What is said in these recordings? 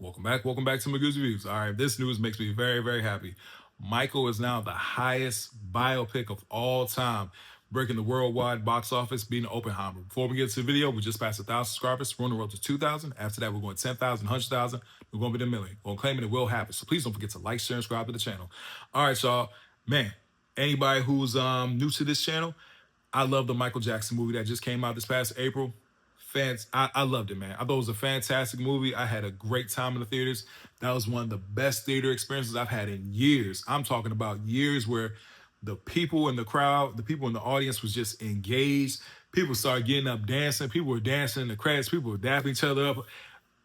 Welcome back to Magoo's Reviews. All right, this news makes me very, very happy. Michael is now the highest biopic of all time, breaking the worldwide box office, beating Oppenheimer. Before we get to the video, we just passed 1,000 subscribers. We're on the road to 2,000. After that, we're going 10,000, 100,000. We're going to be the million. We're claiming it will happen. So please don't forget to like, share, and subscribe to the channel. All right, y'all. Man, anybody who's new to this channel, I love the Michael Jackson movie that just came out this past April. I loved it, man. I thought it was a fantastic movie. I had a great time in the theaters. That was one of the best theater experiences I've had in years. I'm talking about years where the people in the crowd, the people in the audience was just engaged. People started getting up dancing. People were dancing in the credits. People were dapping each other up.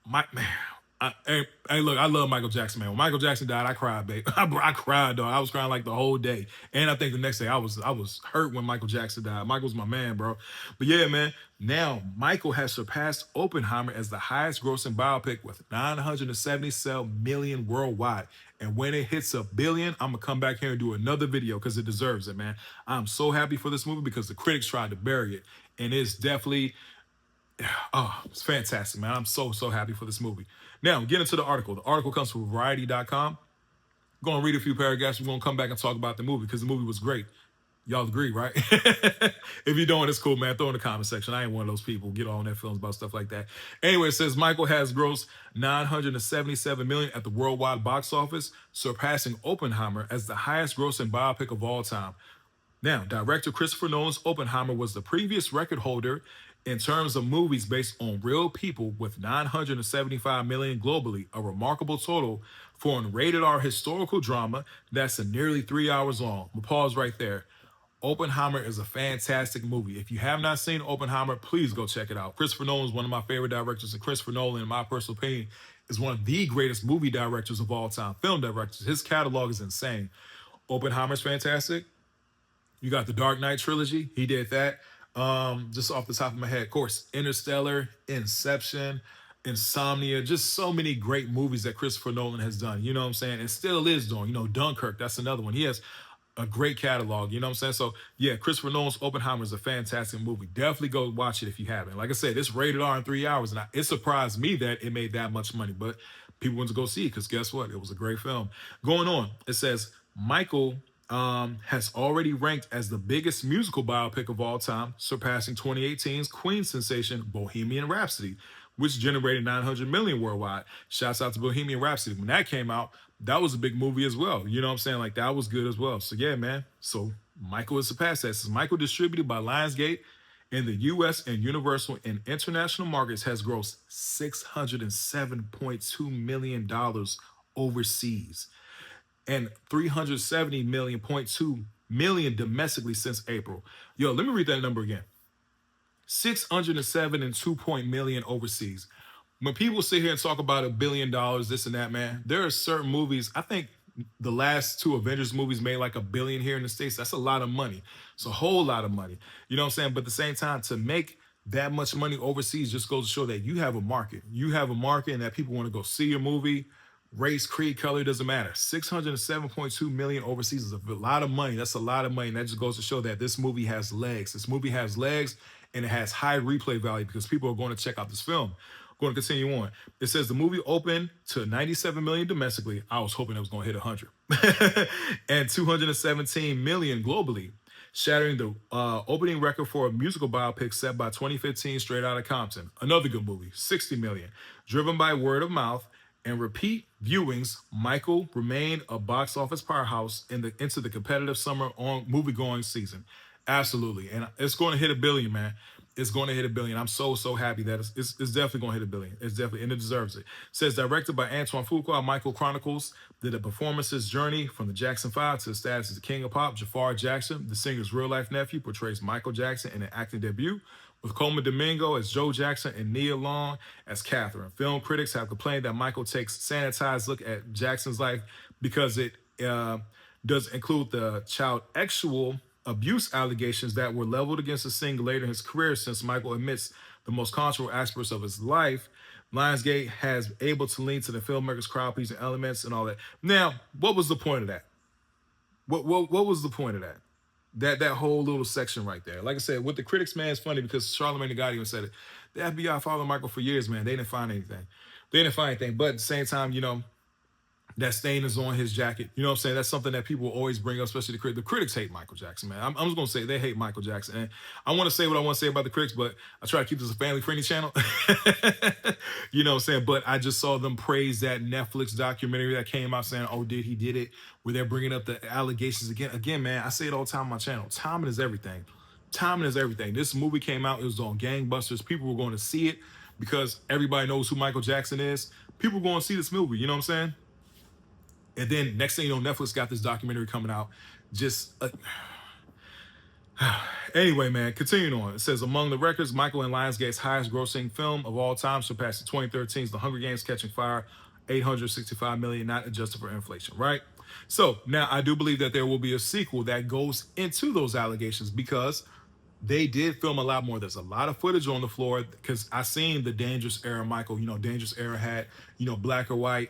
Man, hey, look, I love Michael Jackson, man. When Michael Jackson died, I cried, babe. I cried, dog. I was crying like the whole day, and I think the next day I was hurt when Michael Jackson died. Michael's my man, bro. But yeah, man. Now Michael has surpassed Oppenheimer as the highest-grossing biopic with 977 million worldwide. And when it hits $1 billion, I'm gonna come back here and do another video because it deserves it, man. I'm so happy for this movie because the critics tried to bury it, and it's definitely. Oh, it's fantastic, man. I'm so happy for this movie. Now, get into the article. The article comes from Variety.com. I'm going to read a few paragraphs. We're going to come back and talk about the movie because the movie was great. Y'all agree, right? If you don't, it's cool, man. Throw in the comment section. I ain't one of those people get all in their feelings about stuff like that. Anyway, it says Michael has grossed 977 million at the worldwide box office, surpassing Oppenheimer as the highest grossing biopic of all time. Now, director Christopher Nolan's Oppenheimer was the previous record holder in terms of movies based on real people with 975 million globally, a remarkable total for a rated R historical drama that's nearly 3 hours long. We'll pause right there. Oppenheimer is a fantastic movie. If you have not seen Oppenheimer, please go check it out. Christopher Nolan is one of my favorite directors, and Christopher Nolan, in my personal opinion, is one of the greatest movie directors of all time, film directors. His catalog is insane. Oppenheimer's fantastic. You got the Dark Knight trilogy. He did that. Just off the top of my head, of course, Interstellar, Inception, Insomnia, just so many great movies that Christopher Nolan has done. You know what I'm saying? And still is doing. You know, Dunkirk, that's another one. He has a great catalog. You know what I'm saying? So, yeah, Christopher Nolan's Oppenheimer is a fantastic movie. Definitely go watch it if you haven't. Like I said, it's rated R in 3 hours, and it surprised me that it made that much money. But people went to go see it because guess what? It was a great film. Going on, it says Michael has already ranked as the biggest musical biopic of all time, surpassing 2018's Queen sensation Bohemian Rhapsody, which generated 900 million worldwide. Shouts out to Bohemian Rhapsody. When that came out, that was a big movie as well. You know what I'm saying? Like, that was good as well. So, yeah, man. So, Michael has surpassed that. Since Michael, distributed by Lionsgate in the U.S. and Universal and international markets, has grossed $607.2 million overseas and 370.2 million domestically since April. Yo, let me read that number again. 607 and 2 million overseas. When people sit here and talk about $1 billion, this and that, man, there are certain movies. I think the last two Avengers movies made like $1 billion here in the States. That's a lot of money. It's a whole lot of money. You know what I'm saying? But at the same time, to make that much money overseas just goes to show that you have a market. You have a market and that people want to go see your movie. Race, creed, color, doesn't matter. 607.2 million overseas is a lot of money. That's a lot of money. And that just goes to show that this movie has legs. This movie has legs and it has high replay value because people are going to check out this film. Going to continue on. It says the movie opened to 97 million domestically. I was hoping it was going to hit 100. And 217 million globally, shattering the opening record for a musical biopic set by 2015 Straight Outta Compton. Another good movie, 60 million. Driven by word of mouth and repeat viewings, Michael remained a box office powerhouse into the competitive summer on movie-going season. Absolutely. And it's going to hit $1 billion, man. It's going to hit $1 billion. I'm so happy that it's definitely going to hit $1 billion. It's definitely, and it deserves it. It says, directed by Antoine Fuqua, Michael chronicles the performance's journey from the Jackson 5 to the status as the king of pop. Jafar Jackson, the singer's real-life nephew, portrays Michael Jackson in an acting debut, with Coleman Domingo as Joe Jackson and Nia Long as Catherine. Film critics have complained that Michael takes sanitized look at Jackson's life because it does include the child sexual abuse allegations that were leveled against the singer later in his career. Since Michael admits the most controversial aspects of his life, Lionsgate has able to lean to the filmmaker's crowd-pleasing elements and all that. Now, what was the point of that? What was the point of that? That whole little section right there. Like I said, with the critics, man, it's funny because Charlamagne the God even said it. The FBI followed Michael for years, man. They didn't find anything. they didn't find anything. But at the same time, that stain is on his jacket. You know what I'm saying? That's something that people always bring up, especially the critics hate Michael Jackson, man. I'm just gonna say they hate Michael Jackson, and I want to say what I want to say about the critics, but I try to keep this a family-friendly channel. You know what I'm saying? But I just saw them praise that Netflix documentary that came out saying, "Oh, he did it?" Where they're bringing up the allegations again. Again, man, I say it all the time on my channel. Timing is everything. Timing is everything. This movie came out; it was on gangbusters. People were going to see it because everybody knows who Michael Jackson is. People were going to see this movie. You know what I'm saying? And then next thing you know, Netflix got this documentary coming out. Just anyway, man, continuing on. It says among the records, Michael and Lionsgate's highest grossing film of all time surpassed 2013's The Hunger Games Catching Fire, 865 million, not adjusted for inflation, right? So now I do believe that there will be a sequel that goes into those allegations because they did film a lot more. There's a lot of footage on the floor because I seen the Dangerous Era Michael. Dangerous Era had, Black or White,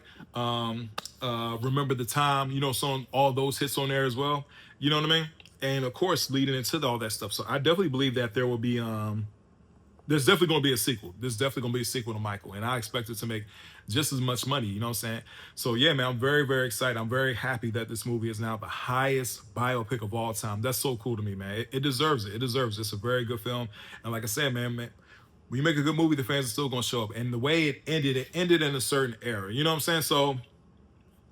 Remember the Time, so all those hits on there as well. You know what I mean? And of course, leading into all that stuff. So I definitely believe that there will be there's definitely going to be a sequel. There's definitely going to be a sequel to Michael, and I expect it to make just as much money. You know what I'm saying? So yeah, man, I'm very, very excited. I'm very happy that this movie is now the highest biopic of all time. That's so cool to me, man. It deserves it. It deserves it. It's a very good film, and like I said, man, when you make a good movie, the fans are still going to show up. And the way it ended in a certain era. You know what I'm saying? So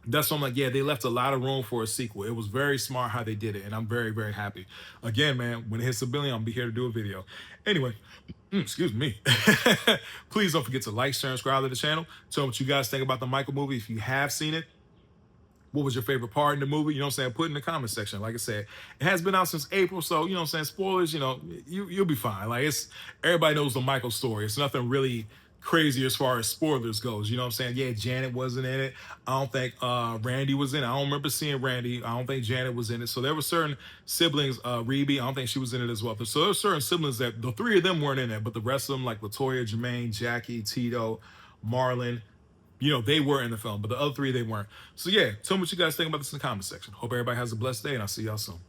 that's why I'm like, yeah, they left a lot of room for a sequel. It was very smart how they did it, and I'm very, very happy. Again, man, when it hits $1 billion, I'll be here to do a video. Anyway, excuse me. Please don't forget to like, share, and subscribe to the channel. Tell me what you guys think about the Michael movie. If you have seen it, what was your favorite part in the movie? You know what I'm saying? Put it in the comment section. Like I said, it has been out since April, so you know what I'm saying? Spoilers, you'll be fine. Like everybody knows the Michael story. It's nothing really crazy as far as spoilers goes. You know what I'm saying? Yeah, Janet wasn't in it. I don't think Randy was in it. I don't remember seeing Randy. I don't think Janet was in it. So there were certain siblings, Rebe, I don't think she was in it as well. So there were certain siblings that the three of them weren't in it, but the rest of them, like Latoya, Jermaine, Jackie, Tito, Marlon, they were in the film, but the other three, they weren't. So yeah, tell me what you guys think about this in the comment section. Hope everybody has a blessed day, and I'll see y'all soon.